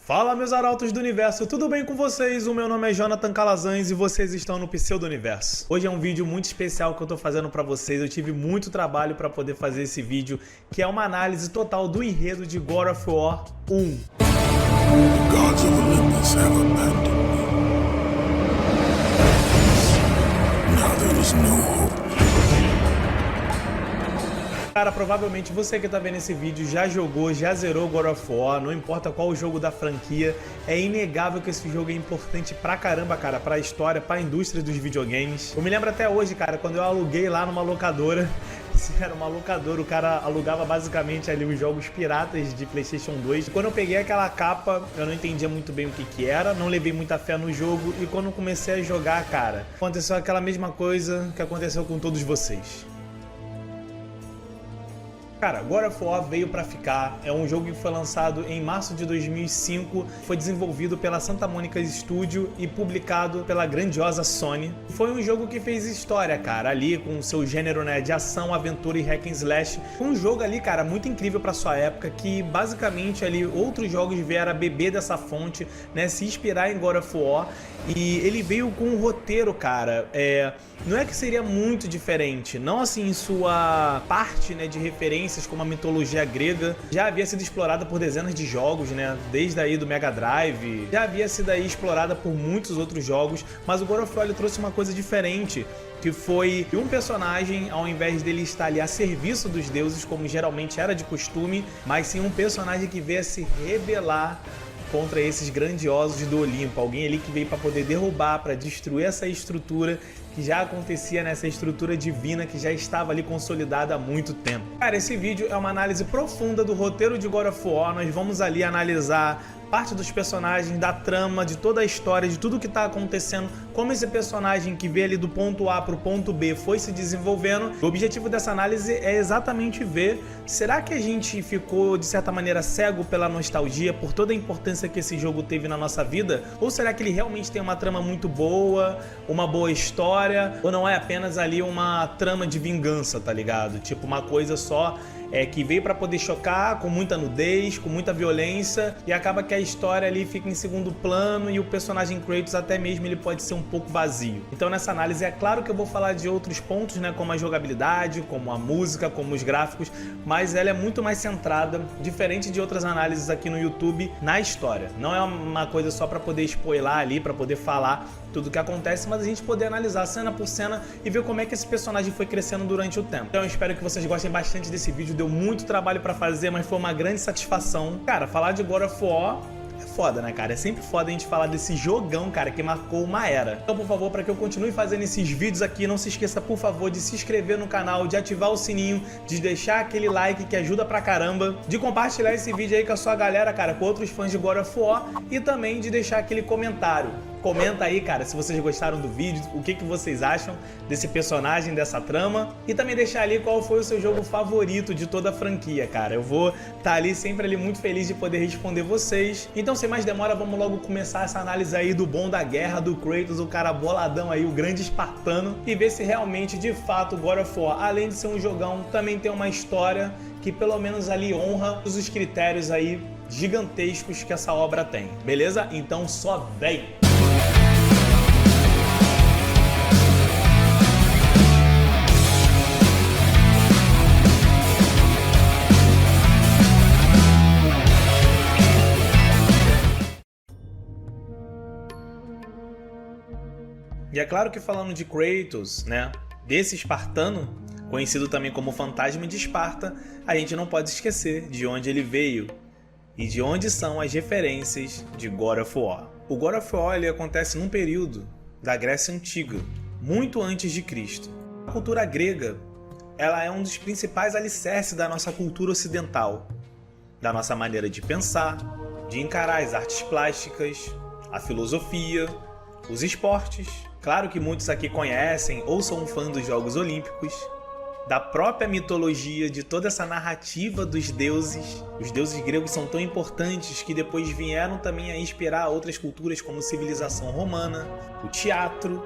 Fala, meus arautos do universo, tudo bem com vocês? O meu nome é Jonathan Calazans e vocês estão no Pseudo Universo. Hoje é um vídeo muito especial que eu tô fazendo pra vocês. Eu tive muito trabalho pra poder fazer esse vídeo, que é uma análise total do enredo de God of War 1. The gods of Olympus have abandoned me. Now there is no hope. Cara, provavelmente você que tá vendo esse vídeo já jogou, já zerou God of War, não importa qual jogo da franquia, é inegável que esse jogo é importante pra caramba, cara, pra história, pra indústria dos videogames. Eu me lembro até hoje, cara, quando eu aluguei lá numa locadora, era uma locadora, o cara alugava basicamente ali os jogos piratas de PlayStation 2. E quando eu peguei aquela capa, eu não entendia muito bem o que era, não levei muita fé no jogo, e quando eu comecei a jogar, cara, aconteceu aquela mesma coisa que aconteceu com todos vocês. Cara, God of War veio pra ficar, é um jogo que foi lançado em março de 2005, foi desenvolvido pela Santa Monica Studio e publicado pela grandiosa Sony. Foi um jogo que fez história, cara, ali com o seu gênero, né, de ação, aventura e hack and slash. Foi um jogo ali, cara, muito incrível pra sua época, que basicamente ali outros jogos vieram a beber dessa fonte, né, se inspirar em God of War. E ele veio com um roteiro, cara, não é que seria muito diferente, não assim em sua parte, né, de referências como a mitologia grega, já havia sido explorada por dezenas de jogos, né, desde aí do Mega Drive, já havia sido aí explorada por muitos outros jogos, mas o God of War trouxe uma coisa diferente, que foi um personagem, ao invés dele estar ali a serviço dos deuses, como geralmente era de costume, mas sim um personagem que veio a se rebelar contra esses grandiosos do Olimpo, alguém ali que veio para poder derrubar, para destruir essa estrutura que já acontecia, nessa estrutura divina que já estava ali consolidada há muito tempo. Cara, esse vídeo é uma análise profunda do roteiro de God of War, nós vamos ali analisar parte dos personagens, da trama, de toda a história, de tudo que está acontecendo, como esse personagem que veio ali do ponto A para o ponto B foi se desenvolvendo. O objetivo dessa análise é exatamente ver, será que a gente ficou de certa maneira cego pela nostalgia, por toda a importância que esse jogo teve na nossa vida? Ou será que ele realmente tem uma trama muito boa, uma boa história, ou não é apenas ali uma trama de vingança, tá ligado? Tipo uma coisa só que veio para poder chocar, com muita nudez, com muita violência, e acaba que a história ali fica em segundo plano e o personagem Kratos até mesmo ele pode ser um pouco vazio. Então nessa análise é claro que eu vou falar de outros pontos, né, como a jogabilidade, como a música, como os gráficos, mas ela é muito mais centrada, diferente de outras análises aqui no YouTube, na história. Não é uma coisa só para poder spoiler ali, para poder falar tudo o que acontece, mas a gente poder analisar cena por cena e ver como é que esse personagem foi crescendo durante o tempo. Então eu espero que vocês gostem bastante desse vídeo, deu muito trabalho pra fazer, mas foi uma grande satisfação. Cara, falar de God of War é foda, né, cara? É sempre foda a gente falar desse jogão, cara, que marcou uma era. Então, por favor, para que eu continue fazendo esses vídeos aqui, não se esqueça, por favor, de se inscrever no canal, de ativar o sininho, de deixar aquele like que ajuda pra caramba, de compartilhar esse vídeo aí com a sua galera, cara, com outros fãs de God of War, e também de deixar aquele comentário. Comenta aí, cara, se vocês gostaram do vídeo, o que vocês acham desse personagem, dessa trama. E também deixar ali qual foi o seu jogo favorito de toda a franquia, cara. Eu vou estar ali sempre ali muito feliz de poder responder vocês. Então, sem mais demora, vamos logo começar essa análise aí do bom da guerra, do Kratos, o cara boladão aí, o grande espartano. E ver se realmente, de fato, God of War, além de ser um jogão, também tem uma história que pelo menos ali honra os critérios aí gigantescos que essa obra tem. Beleza? Então só vem! E é claro que falando de Kratos, né, desse espartano, conhecido também como Fantasma de Esparta, a gente não pode esquecer de onde ele veio e de onde são as referências de God of War. O God of War ele acontece num período da Grécia Antiga, muito antes de Cristo. A cultura grega ela é um dos principais alicerces da nossa cultura ocidental, da nossa maneira de pensar, de encarar as artes plásticas, a filosofia, os esportes. Claro que muitos aqui conhecem ou são fãs dos Jogos Olímpicos, da própria mitologia, de toda essa narrativa dos deuses. Os deuses gregos são tão importantes que depois vieram também a inspirar outras culturas como a civilização romana, o teatro,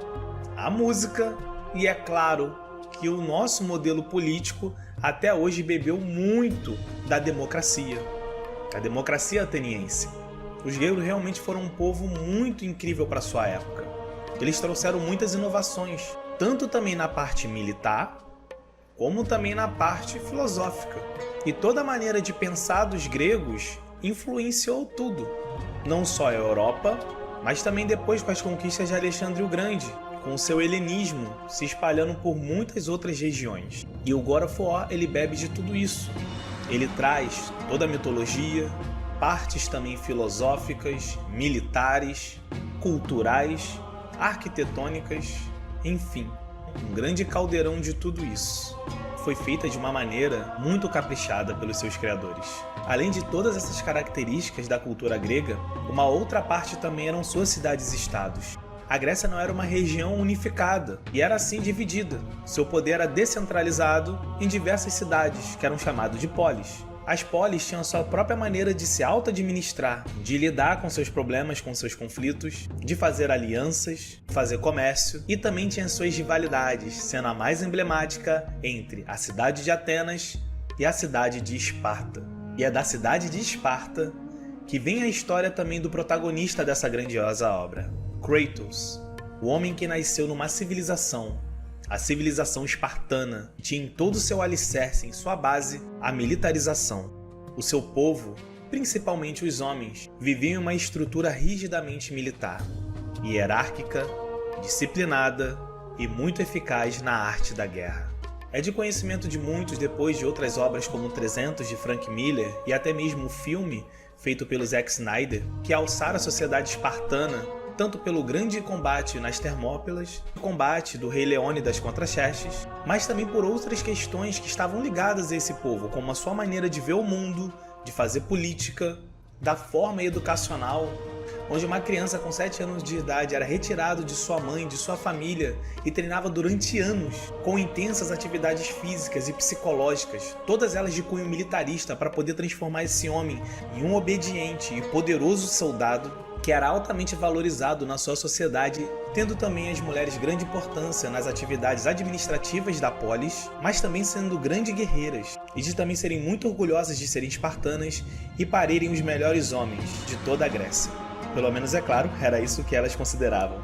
a música e, é claro, que o nosso modelo político até hoje bebeu muito da democracia ateniense. Os gregos realmente foram um povo muito incrível para sua época. Eles trouxeram muitas inovações, tanto também na parte militar, como também na parte filosófica. E toda a maneira de pensar dos gregos influenciou tudo, não só a Europa, mas também depois com as conquistas de Alexandre o Grande, com o seu helenismo se espalhando por muitas outras regiões. E o God of War, ele bebe de tudo isso. Ele traz toda a mitologia, partes também filosóficas, militares, culturais, arquitetônicas, enfim, um grande caldeirão de tudo isso. Foi feita de uma maneira muito caprichada pelos seus criadores. Além de todas essas características da cultura grega, uma outra parte também eram suas cidades-estados. A Grécia não era uma região unificada e era assim dividida. Seu poder era descentralizado em diversas cidades, que eram chamadas de polis. As polis tinham sua própria maneira de se auto-administrar, de lidar com seus problemas, com seus conflitos, de fazer alianças, fazer comércio, e também tinha suas rivalidades, sendo a mais emblemática entre a cidade de Atenas e a cidade de Esparta. E é da cidade de Esparta que vem a história também do protagonista dessa grandiosa obra, Kratos, o homem que nasceu numa civilização, a civilização espartana, que tinha em todo o seu alicerce, em sua base, a militarização. O seu povo, principalmente os homens, viviam em uma estrutura rigidamente militar, hierárquica, disciplinada e muito eficaz na arte da guerra. É de conhecimento de muitos depois de outras obras como 300 de Frank Miller e até mesmo o filme feito pelo Zack Snyder, que alçaram a sociedade espartana tanto pelo grande combate nas Termópilas, o combate do rei Leônidas contra Xerxes, mas também por outras questões que estavam ligadas a esse povo, como a sua maneira de ver o mundo, de fazer política, da forma educacional, onde uma criança com 7 anos de idade era retirado de sua mãe, de sua família e treinava durante anos com intensas atividades físicas e psicológicas, todas elas de cunho militarista, para poder transformar esse homem em um obediente e poderoso soldado que era altamente valorizado na sua sociedade, tendo também as mulheres grande importância nas atividades administrativas da polis, mas também sendo grandes guerreiras, e de também serem muito orgulhosas de serem espartanas e parirem os melhores homens de toda a Grécia. Pelo menos, é claro, era isso que elas consideravam.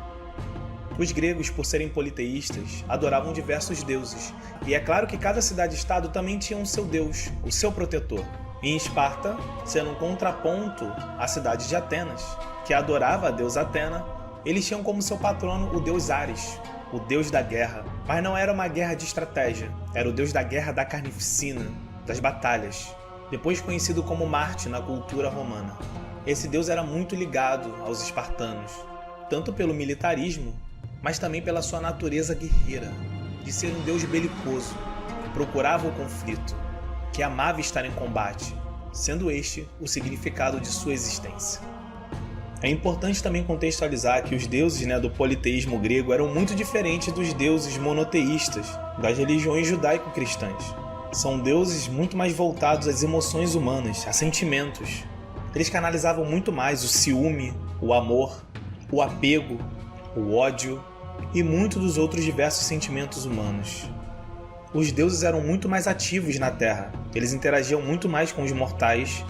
Os gregos, por serem politeístas, adoravam diversos deuses, e é claro que cada cidade-estado também tinha um seu deus, o seu protetor. Em Esparta, sendo um contraponto à cidade de Atenas, que adorava a deusa Atena, eles tinham como seu patrono o deus Ares, o deus da guerra. Mas não era uma guerra de estratégia, era o deus da guerra da carnificina, das batalhas, depois conhecido como Marte na cultura romana. Esse deus era muito ligado aos espartanos, tanto pelo militarismo, mas também pela sua natureza guerreira, de ser um deus belicoso, que procurava o conflito, que amava estar em combate, sendo este o significado de sua existência. É importante também contextualizar que os deuses do politeísmo grego eram muito diferentes dos deuses monoteístas das religiões judaico-cristãs. São deuses muito mais voltados às emoções humanas, a sentimentos. Eles canalizavam muito mais o ciúme, o amor, o apego, o ódio e muitos dos outros diversos sentimentos humanos. Os deuses eram muito mais ativos na Terra, eles interagiam muito mais com os mortais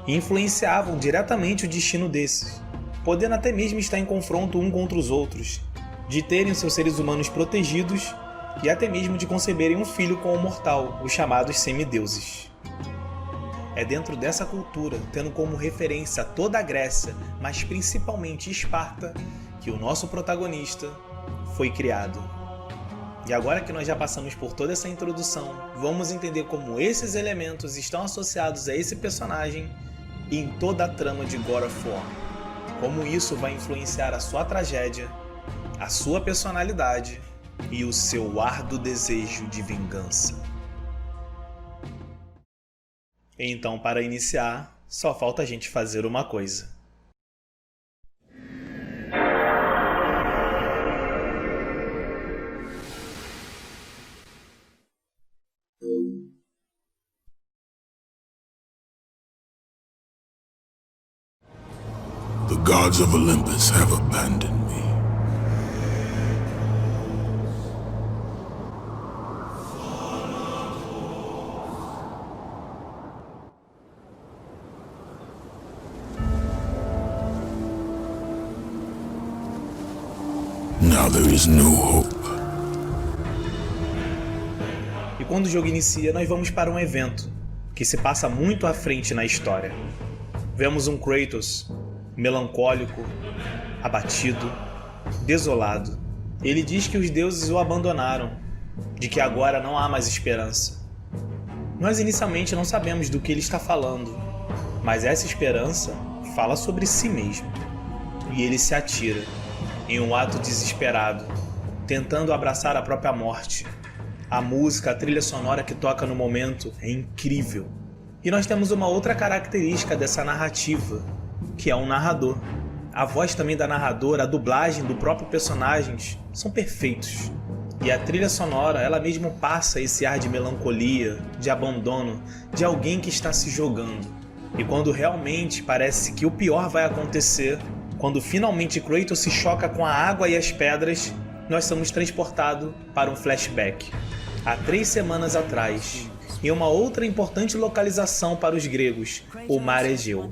e influenciavam diretamente o destino desses, podendo até mesmo estar em confronto um contra os outros, de terem seus seres humanos protegidos e até mesmo de conceberem um filho com o mortal, os chamados semideuses. É dentro dessa cultura, tendo como referência toda a Grécia, mas principalmente Esparta, que o nosso protagonista foi criado. E agora que nós já passamos por toda essa introdução, vamos entender como esses elementos estão associados a esse personagem e em toda a trama de God of War. Como isso vai influenciar a sua tragédia, a sua personalidade e o seu árduo desejo de vingança. Então, para iniciar, só falta a gente fazer uma coisa. The gods of Olympus have abandoned me. Now there is no hope. E quando o jogo inicia, nós vamos para um evento que se passa muito à frente na história. Vemos um Kratos melancólico, abatido, desolado. Ele diz que os deuses o abandonaram, de que agora não há mais esperança. Nós inicialmente não sabemos do que ele está falando, mas essa esperança fala sobre si mesmo. E ele se atira, em um ato desesperado, tentando abraçar a própria morte. A música, a trilha sonora que toca no momento é incrível. E nós temos uma outra característica dessa narrativa, que é um narrador. A voz também da narradora, a dublagem do próprio personagem são perfeitos. E a trilha sonora, ela mesmo passa esse ar de melancolia, de abandono, de alguém que está se jogando. E quando realmente parece que o pior vai acontecer, quando finalmente Kratos se choca com a água e as pedras, nós somos transportados para um flashback. Há 3 semanas atrás, em uma outra importante localização para os gregos, o Mar Egeu.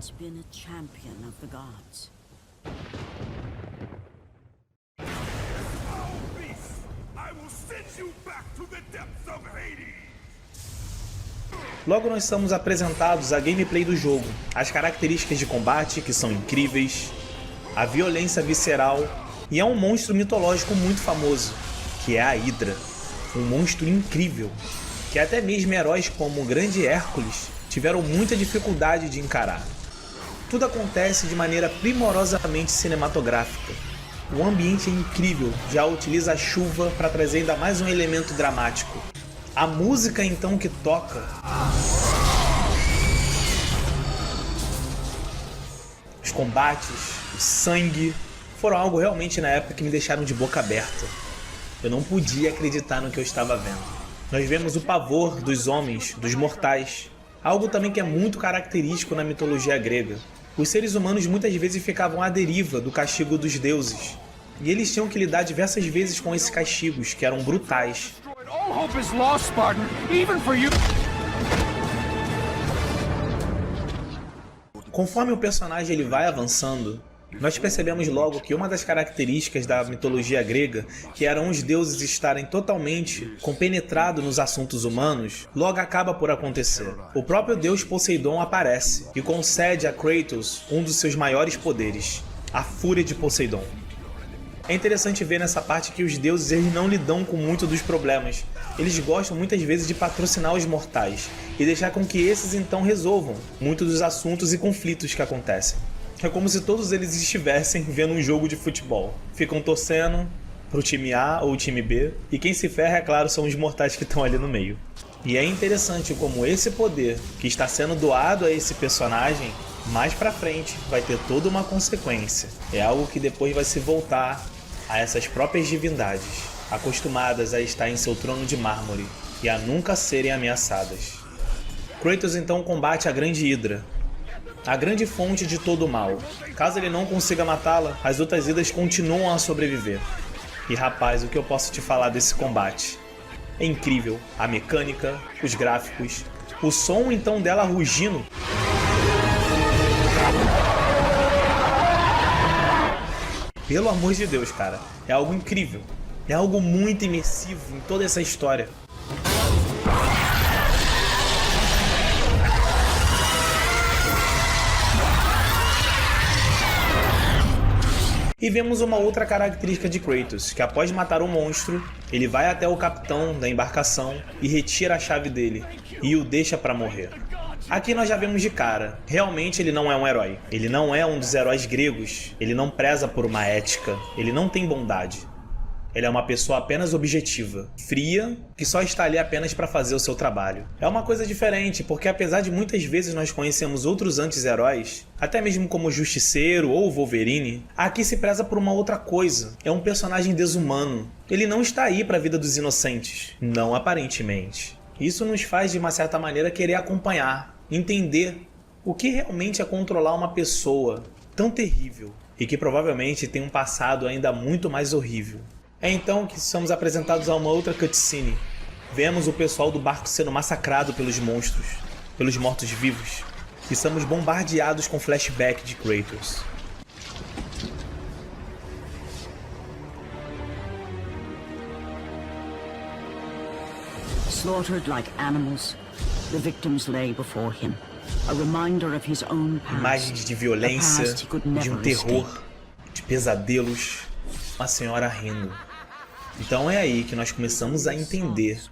Logo nós somos apresentados a gameplay do jogo, as características de combate que são incríveis, a violência visceral e é um monstro mitológico muito famoso, que é a Hydra, um monstro incrível, que até mesmo heróis como o grande Hércules tiveram muita dificuldade de encarar. Tudo acontece de maneira primorosamente cinematográfica. O ambiente é incrível, já utiliza a chuva para trazer ainda mais um elemento dramático. A música então que toca, os combates, o sangue, foram algo realmente na época que me deixaram de boca aberta. Eu não podia acreditar no que eu estava vendo. Nós vemos o pavor dos homens, dos mortais, algo também que é muito característico na mitologia grega. Os seres humanos muitas vezes ficavam à deriva do castigo dos deuses, e eles tinham que lidar diversas vezes com esses castigos, que eram brutais. Conforme o personagem ele vai avançando, nós percebemos logo que uma das características da mitologia grega, que eram os deuses estarem totalmente compenetrados nos assuntos humanos, logo acaba por acontecer. O próprio deus Poseidon aparece e concede a Kratos um dos seus maiores poderes, a fúria de Poseidon. É interessante ver nessa parte que os deuses eles não lidam com muito dos problemas. Eles gostam muitas vezes de patrocinar os mortais e deixar com que esses então resolvam muitos dos assuntos e conflitos que acontecem. É como se todos eles estivessem vendo um jogo de futebol. Ficam torcendo pro time A ou time B, e quem se ferra, é claro, são os mortais que estão ali no meio. E é interessante como esse poder que está sendo doado a esse personagem, mais pra frente vai ter toda uma consequência. É algo que depois vai se voltar a essas próprias divindades, acostumadas a estar em seu trono de mármore e a nunca serem ameaçadas. Kratos então combate a grande Hydra, a grande fonte de todo o mal. Caso ele não consiga matá-la, as outras Hydras continuam a sobreviver. E rapaz, o que eu posso te falar desse combate? É incrível, a mecânica, os gráficos, o som então dela rugindo. Pelo amor de Deus, cara, é algo incrível. É algo muito imersivo em toda essa história. E vemos uma outra característica de Kratos, que após matar o monstro, ele vai até o capitão da embarcação e retira a chave dele, e o deixa para morrer. Aqui nós já vemos de cara, realmente ele não é um herói. Ele não é um dos heróis gregos, ele não preza por uma ética, ele não tem bondade. Ele é uma pessoa apenas objetiva, fria, que só está ali apenas para fazer o seu trabalho. É uma coisa diferente, porque apesar de muitas vezes nós conhecemos outros anti-heróis, até mesmo como o Justiceiro ou o Wolverine, aqui se preza por uma outra coisa. É um personagem desumano. Ele não está aí para a vida dos inocentes, não aparentemente. Isso nos faz, de uma certa maneira, querer acompanhar, entender o que realmente é controlar uma pessoa tão terrível e que provavelmente tem um passado ainda muito mais horrível. É então que somos apresentados a uma outra cutscene. Vemos o pessoal do barco sendo massacrado pelos monstros, pelos mortos-vivos, e somos bombardeados com flashback de Kratos. Slaughtered like animals, the victims lay before him, a reminder of his own past. Imagens de violência, de um terror, de pesadelos, uma senhora rindo. Então é aí que nós começamos a entender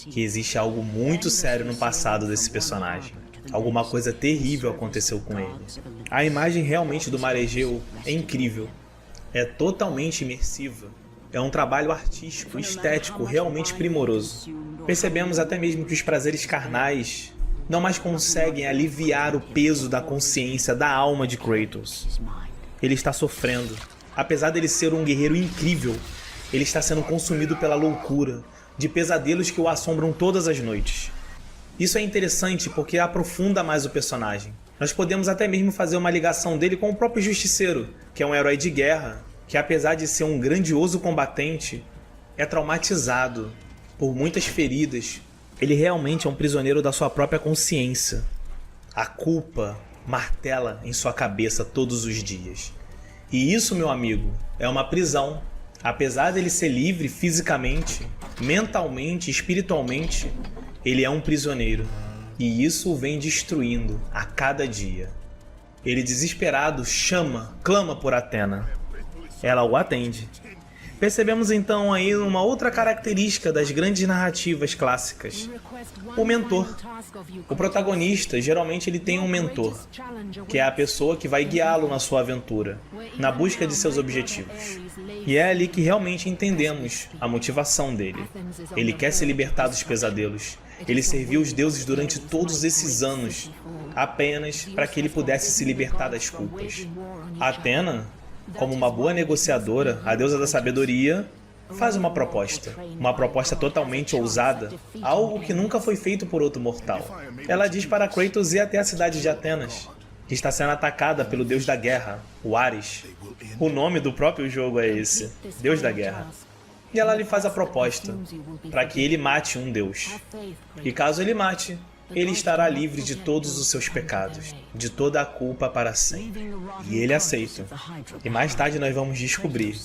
que existe algo muito sério no passado desse personagem. Alguma coisa terrível aconteceu com ele. A imagem realmente do Mar Egeu é incrível. É totalmente imersiva. É um trabalho artístico, estético, realmente primoroso. Percebemos até mesmo que os prazeres carnais não mais conseguem aliviar o peso da consciência, da alma de Kratos. Ele está sofrendo. Apesar dele ser um guerreiro incrível, ele está sendo consumido pela loucura, de pesadelos que o assombram todas as noites. Isso é interessante porque aprofunda mais o personagem. Nós podemos até mesmo fazer uma ligação dele com o próprio Justiceiro, que é um herói de guerra, que apesar de ser um grandioso combatente, é traumatizado por muitas feridas. Ele realmente é um prisioneiro da sua própria consciência. A culpa martela em sua cabeça todos os dias. E isso, meu amigo, é uma prisão. Apesar dele ser livre fisicamente, mentalmente, espiritualmente, ele é um prisioneiro. E isso o vem destruindo a cada dia. Ele, desesperado, clama por Athena. Ela o atende. Percebemos então aí uma outra característica das grandes narrativas clássicas: o mentor. O protagonista, geralmente ele tem um mentor, que é a pessoa que vai guiá-lo na sua aventura, na busca de seus objetivos. E é ali que realmente entendemos a motivação dele. Ele quer se libertar dos pesadelos. Ele serviu os deuses durante todos esses anos, apenas para que ele pudesse se libertar das culpas. Athena, como uma boa negociadora, a deusa da sabedoria, faz uma proposta totalmente ousada, algo que nunca foi feito por outro mortal. Ela diz para Kratos ir até a cidade de Atenas, que está sendo atacada pelo deus da guerra, o Ares. O nome do próprio jogo é esse, Deus da Guerra. E ela lhe faz a proposta, para que ele mate um deus. E caso ele mate, ele estará livre de todos os seus pecados, de toda a culpa para sempre. E ele aceita. E mais tarde nós vamos descobrir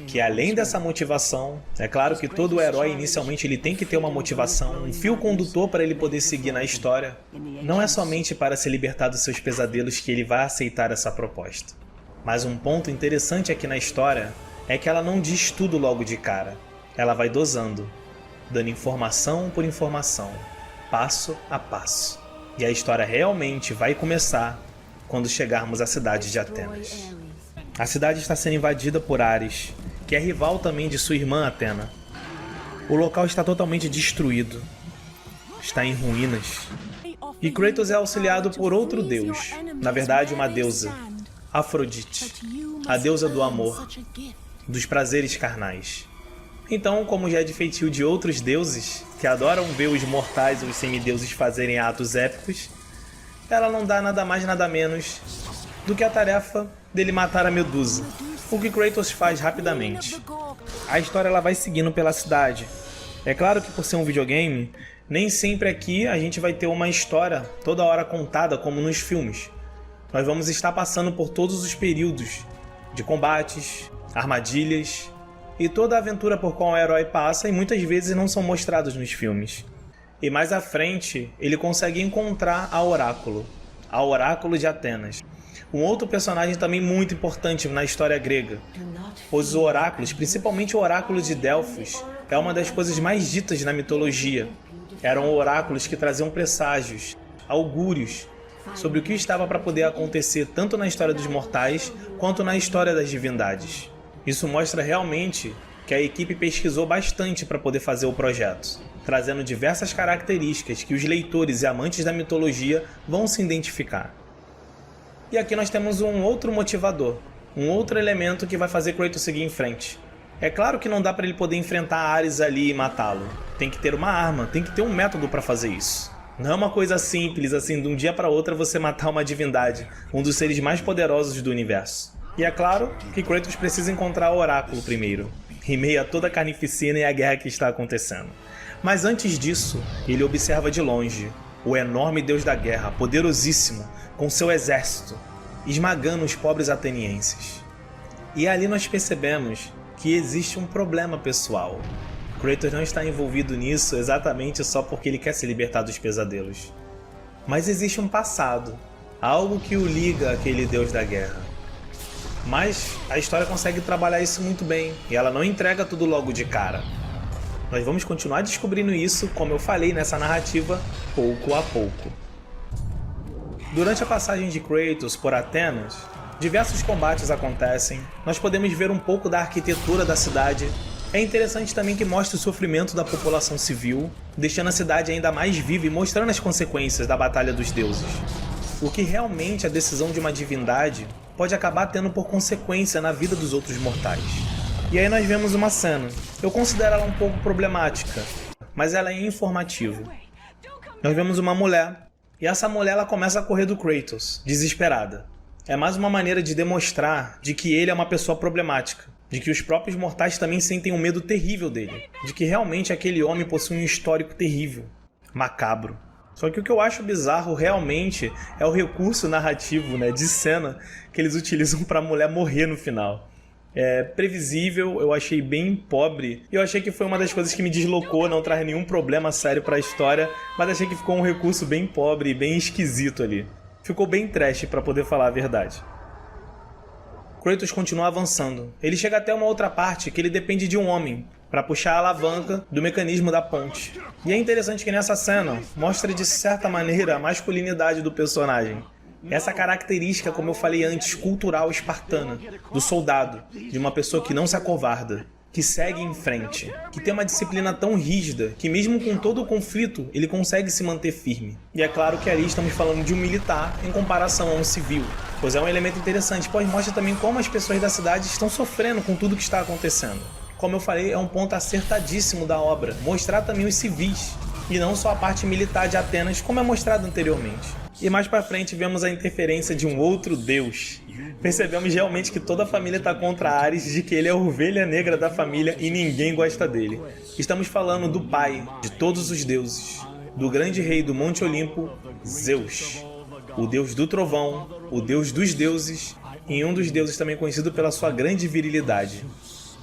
que além dessa motivação, é claro que todo herói inicialmente ele tem que ter uma motivação, um fio condutor para ele poder seguir na história. Não é somente para se libertar dos seus pesadelos que ele vai aceitar essa proposta. Mas um ponto interessante aqui na história é que ela não diz tudo logo de cara. Ela vai dosando, dando informação por informação, passo a passo. E a história realmente vai começar quando chegarmos à cidade de Atenas. A cidade está sendo invadida por Ares, que é rival também de sua irmã Athena. O local está totalmente destruído. Está em ruínas. E Kratos é auxiliado por outro deus, na verdade uma deusa, Afrodite, a deusa do amor, dos prazeres carnais. Então, como já é de feitio de outros deuses, que adoram ver os mortais ou os semideuses fazerem atos épicos, ela não dá nada mais nada menos do que a tarefa dele matar a Medusa, o que Kratos faz rapidamente. A história ela vai seguindo pela cidade. É claro que por ser um videogame, nem sempre aqui a gente vai ter uma história toda hora contada como nos filmes. Nós vamos estar passando por todos os períodos de combates, armadilhas e toda a aventura por qual o herói passa e muitas vezes não são mostrados nos filmes. E mais à frente, ele consegue encontrar a Oráculo de Atenas. Um outro personagem também muito importante na história grega. Os oráculos, principalmente o Oráculo de Delfos, é uma das coisas mais ditas na mitologia. Eram oráculos que traziam presságios, augúrios, sobre o que estava para poder acontecer tanto na história dos mortais quanto na história das divindades. Isso mostra realmente que a equipe pesquisou bastante para poder fazer o projeto, trazendo diversas características que os leitores e amantes da mitologia vão se identificar. E aqui nós temos um outro motivador, um outro elemento que vai fazer Kratos seguir em frente. É claro que não dá para ele poder enfrentar Ares ali e matá-lo. Tem que ter uma arma, tem que ter um método para fazer isso. Não é uma coisa simples, assim, de um dia para outro você matar uma divindade, um dos seres mais poderosos do universo. E é claro que Kratos precisa encontrar o Oráculo primeiro, em meio a toda a carnificina e a guerra que está acontecendo. Mas antes disso, ele observa de longe o enorme deus da guerra, poderosíssimo, com seu exército, esmagando os pobres atenienses. E ali nós percebemos que existe um problema pessoal. Kratos não está envolvido nisso exatamente só porque ele quer se libertar dos pesadelos. Mas existe um passado, algo que o liga àquele deus da guerra. Mas a história consegue trabalhar isso muito bem, e ela não entrega tudo logo de cara. Nós vamos continuar descobrindo isso, como eu falei nessa narrativa, pouco a pouco. Durante a passagem de Kratos por Atenas, diversos combates acontecem, nós podemos ver um pouco da arquitetura da cidade. É interessante também que mostra o sofrimento da população civil, deixando a cidade ainda mais viva e mostrando as consequências da Batalha dos Deuses. O que realmente a decisão de uma divindade pode acabar tendo por consequência na vida dos outros mortais. E aí nós vemos uma cena. Eu considero ela um pouco problemática, mas ela é informativa. Nós vemos uma mulher, e essa mulher ela começa a correr do Kratos, desesperada. É mais uma maneira de demonstrar de que ele é uma pessoa problemática, de que os próprios mortais também sentem um medo terrível dele, de que realmente aquele homem possui um histórico terrível, macabro. Só que o que eu acho bizarro realmente é o recurso narrativo, de cena que eles utilizam para a mulher morrer no final. É previsível, eu achei bem pobre, e eu achei que foi uma das coisas que me deslocou, não traz nenhum problema sério para a história, mas achei que ficou um recurso bem pobre e bem esquisito ali. Ficou bem trash, para poder falar a verdade. Kratos continua avançando. Ele chega até uma outra parte que ele depende de um homem para puxar a alavanca do mecanismo da ponte. E é interessante que nessa cena mostra de certa maneira a masculinidade do personagem. Essa característica, como eu falei antes, cultural espartana, do soldado, de uma pessoa que não se acovarda, que segue em frente, que tem uma disciplina tão rígida que mesmo com todo o conflito ele consegue se manter firme. E é claro que ali estamos falando de um militar em comparação a um civil, pois é um elemento interessante, pois mostra também como as pessoas da cidade estão sofrendo com tudo que está acontecendo. Como eu falei, é um ponto acertadíssimo da obra, mostrar também os civis, e não só a parte militar de Atenas, como é mostrado anteriormente. E mais pra frente vemos a interferência de um outro deus. Percebemos realmente que toda a família está contra Ares, de que ele é a ovelha negra da família e ninguém gosta dele. Estamos falando do pai de todos os deuses, do grande rei do Monte Olimpo, Zeus. O deus do trovão, o deus dos deuses, e um dos deuses também conhecido pela sua grande virilidade.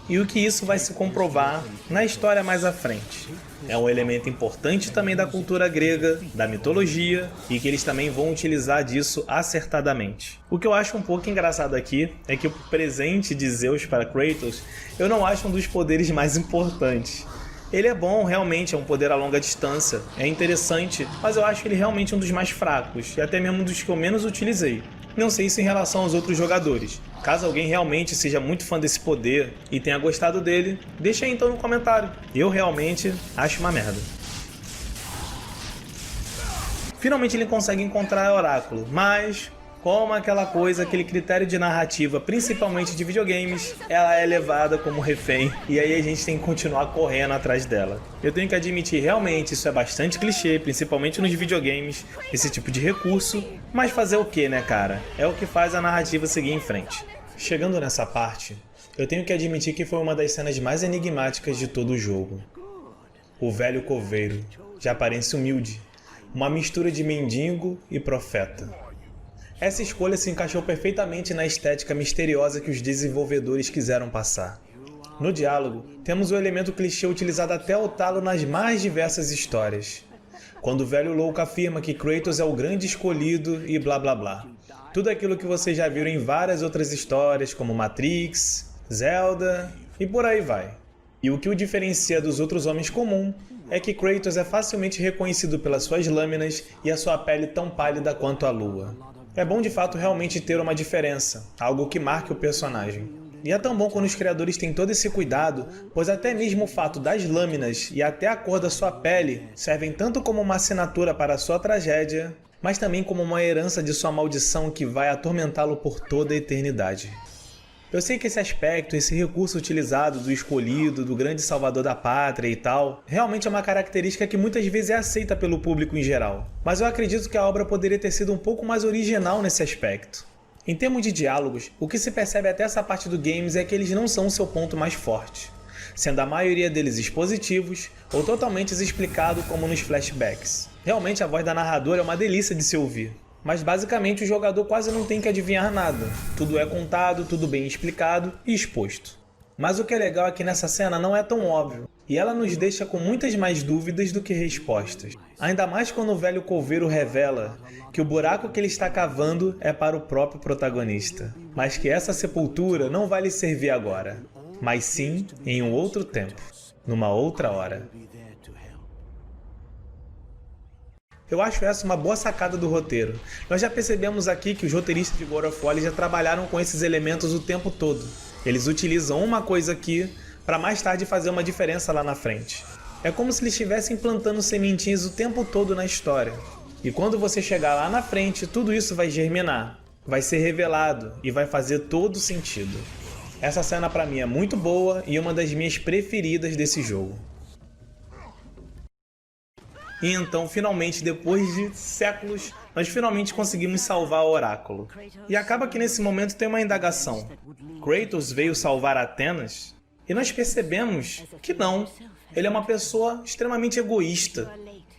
E o que isso vai se comprovar na história mais à frente. É um elemento importante também da cultura grega, da mitologia, e que eles também vão utilizar disso acertadamente. O que eu acho um pouco engraçado aqui é que o presente de Zeus para Kratos eu não acho um dos poderes mais importantes. Ele é bom, realmente, é um poder a longa distância, é interessante, mas eu acho ele realmente um dos mais fracos, e até mesmo um dos que eu menos utilizei. Não sei isso em relação aos outros jogadores. Caso alguém realmente seja muito fã desse poder e tenha gostado dele, deixa aí então no comentário. Eu realmente acho uma merda. Finalmente ele consegue encontrar o oráculo, mas como aquela coisa, aquele critério de narrativa, principalmente de videogames, ela é levada como refém e aí a gente tem que continuar correndo atrás dela. Eu tenho que admitir, realmente, isso é bastante clichê, principalmente nos videogames, esse tipo de recurso, mas fazer o que, né, cara? É o que faz a narrativa seguir em frente. Chegando nessa parte, eu tenho que admitir que foi uma das cenas mais enigmáticas de todo o jogo. O velho coveiro, de aparência humilde, uma mistura de mendigo e profeta. Essa escolha se encaixou perfeitamente na estética misteriosa que os desenvolvedores quiseram passar. No diálogo, temos o elemento clichê utilizado até o talo nas mais diversas histórias. Quando o velho louco afirma que Kratos é o grande escolhido e blá blá blá. Tudo aquilo que vocês já viram em várias outras histórias, como Matrix, Zelda e por aí vai. E o que o diferencia dos outros homens comuns é que Kratos é facilmente reconhecido pelas suas lâminas e a sua pele tão pálida quanto a lua. É bom de fato realmente ter uma diferença, algo que marque o personagem. E é tão bom quando os criadores têm todo esse cuidado, pois até mesmo o fato das lâminas e até a cor da sua pele servem tanto como uma assinatura para a sua tragédia, mas também como uma herança de sua maldição que vai atormentá-lo por toda a eternidade. Eu sei que esse aspecto, esse recurso utilizado do escolhido, do grande salvador da pátria e tal, realmente é uma característica que muitas vezes é aceita pelo público em geral. Mas eu acredito que a obra poderia ter sido um pouco mais original nesse aspecto. Em termos de diálogos, o que se percebe até essa parte do games é que eles não são o seu ponto mais forte, sendo a maioria deles expositivos ou totalmente explicado como nos flashbacks. Realmente a voz da narradora é uma delícia de se ouvir. Mas basicamente o jogador quase não tem que adivinhar nada. Tudo é contado, tudo bem explicado e exposto. Mas o que é legal é que nessa cena não é tão óbvio, e ela nos deixa com muitas mais dúvidas do que respostas. Ainda mais quando o velho coveiro revela que o buraco que ele está cavando é para o próprio protagonista, mas que essa sepultura não vai lhe servir agora, mas sim em um outro tempo, numa outra hora. Eu acho essa uma boa sacada do roteiro. Nós já percebemos aqui que os roteiristas de God of War já trabalharam com esses elementos o tempo todo. Eles utilizam uma coisa aqui para mais tarde fazer uma diferença lá na frente. É como se eles estivessem plantando sementinhas o tempo todo na história. E quando você chegar lá na frente, tudo isso vai germinar, vai ser revelado e vai fazer todo sentido. Essa cena para mim é muito boa e uma das minhas preferidas desse jogo. E então, finalmente, depois de séculos, nós finalmente conseguimos salvar o Oráculo. E acaba que nesse momento tem uma indagação. Kratos veio salvar Atenas? E nós percebemos que não. Ele é uma pessoa extremamente egoísta.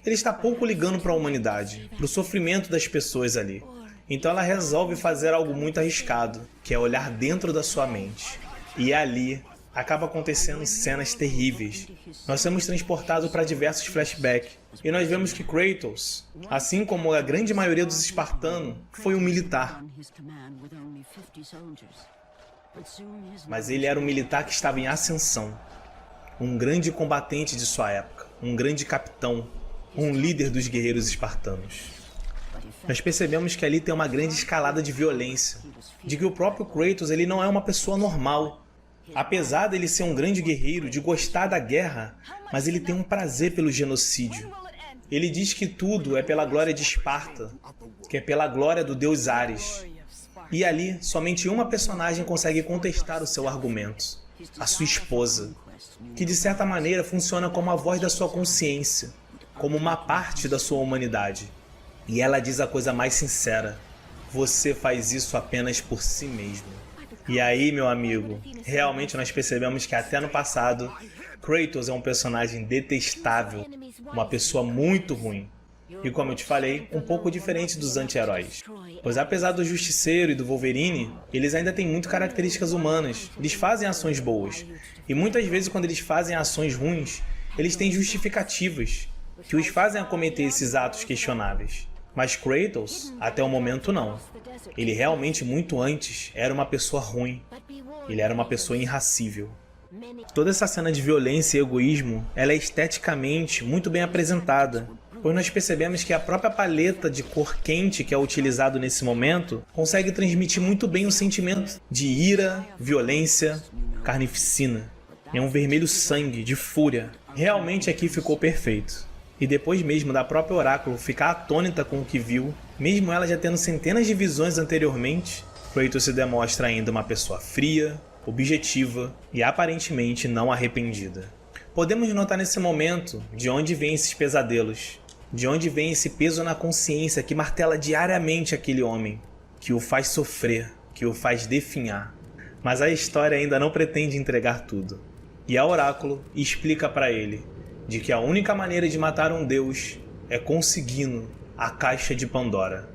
Ele está pouco ligando para a humanidade, para o sofrimento das pessoas ali. Então ela resolve fazer algo muito arriscado, que é olhar dentro da sua mente. E ali acaba acontecendo cenas terríveis. Nós somos transportados para diversos flashbacks. E nós vemos que Kratos, assim como a grande maioria dos espartanos, foi um militar. Mas ele era um militar que estava em ascensão. Um grande combatente de sua época. Um grande capitão. Um líder dos guerreiros espartanos. Nós percebemos que ali tem uma grande escalada de violência. De que o próprio Kratos ele não é uma pessoa normal. Apesar dele ser um grande guerreiro, de gostar da guerra, mas ele tem um prazer pelo genocídio. Ele diz que tudo é pela glória de Esparta, que é pela glória do deus Ares. E ali, somente uma personagem consegue contestar o seu argumento, a sua esposa, que de certa maneira funciona como a voz da sua consciência, como uma parte da sua humanidade. E ela diz a coisa mais sincera: você faz isso apenas por si mesmo. E aí, meu amigo, realmente nós percebemos que até no passado, Kratos é um personagem detestável, uma pessoa muito ruim. E como eu te falei, um pouco diferente dos anti-heróis. Pois apesar do Justiceiro e do Wolverine, eles ainda têm muito características humanas. Eles fazem ações boas. E muitas vezes quando eles fazem ações ruins, eles têm justificativas, que os fazem a cometer esses atos questionáveis. Mas Kratos, até o momento não. Ele realmente muito antes era uma pessoa ruim. Ele era uma pessoa irracível. Toda essa cena de violência e egoísmo, ela é esteticamente muito bem apresentada, pois nós percebemos que a própria paleta de cor quente que é utilizado nesse momento consegue transmitir muito bem o sentimento de ira, violência, carnificina. É um vermelho sangue, de fúria. Realmente aqui ficou perfeito. E depois mesmo da própria Oráculo ficar atônita com o que viu, mesmo ela já tendo centenas de visões anteriormente, Kratos se demonstra ainda uma pessoa fria, objetiva e aparentemente não arrependida. Podemos notar nesse momento de onde vêm esses pesadelos, de onde vem esse peso na consciência que martela diariamente aquele homem, que o faz sofrer, que o faz definhar. Mas a história ainda não pretende entregar tudo. E a Oráculo explica para ele de que a única maneira de matar um deus é conseguindo a Caixa de Pandora.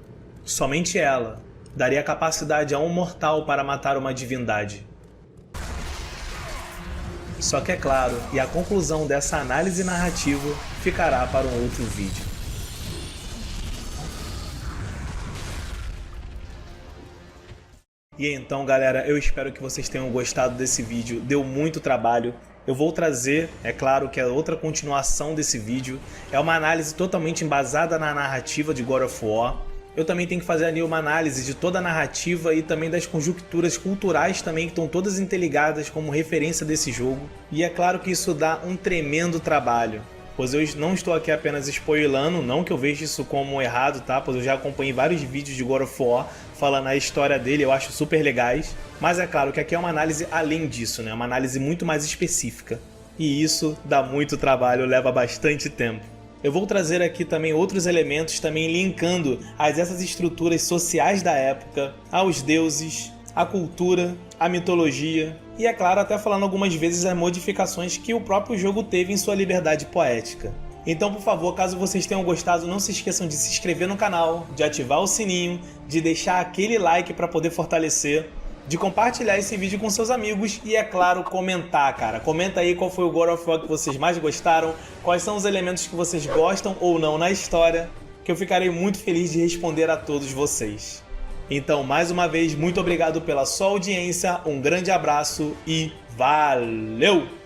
Somente ela daria capacidade a um mortal para matar uma divindade. Só que é claro, e a conclusão dessa análise narrativa ficará para um outro vídeo. E então, galera, eu espero que vocês tenham gostado desse vídeo. Deu muito trabalho. Eu vou trazer, é claro que é outra continuação desse vídeo. É uma análise totalmente embasada na narrativa de God of War. Eu também tenho que fazer ali uma análise de toda a narrativa e também das conjunturas culturais também, que estão todas interligadas como referência desse jogo. E é claro que isso dá um tremendo trabalho, pois eu não estou aqui apenas spoilando, não que eu veja isso como errado, tá? Pois eu já acompanhei vários vídeos de God of War falando a história dele, eu acho super legais. Mas é claro que aqui é uma análise além disso, né? Uma análise muito mais específica. E isso dá muito trabalho, leva bastante tempo. Eu vou trazer aqui também outros elementos, também linkando essas estruturas sociais da época, aos deuses, à cultura, à mitologia e, é claro, até falando algumas vezes as modificações que o próprio jogo teve em sua liberdade poética. Então, por favor, caso vocês tenham gostado, não se esqueçam de se inscrever no canal, de ativar o sininho, de deixar aquele like para poder fortalecer. de compartilhar esse vídeo com seus amigos e, é claro, comentar, cara. Comenta aí qual foi o God of War que vocês mais gostaram, quais são os elementos que vocês gostam ou não na história, que eu ficarei muito feliz de responder a todos vocês. Então, mais uma vez, muito obrigado pela sua audiência, um grande abraço e valeu!